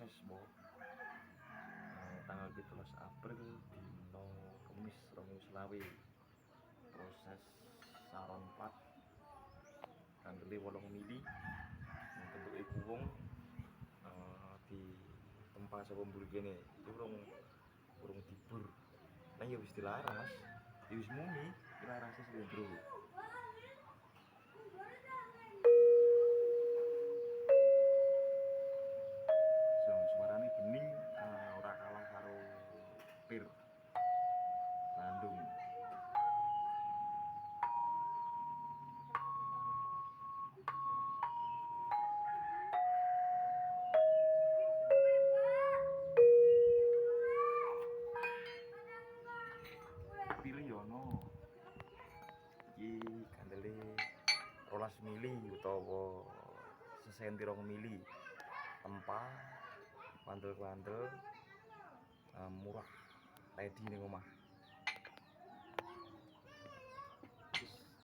proses boh tanggal 17 April dino Kamis 2020 proses saron 4 kandeli 8 mili bentuk iku wong di tempat saka mburi kene iki urung dibur lah ya wis dilarang Mas ya wis muni dilarang sih bro. Suarane bening ora kalah karo pir Bandung. Pilih yo ono iki kandele 12 mili utawa sesenti 2 mili tempah bandel-bandel murah ready ning omah.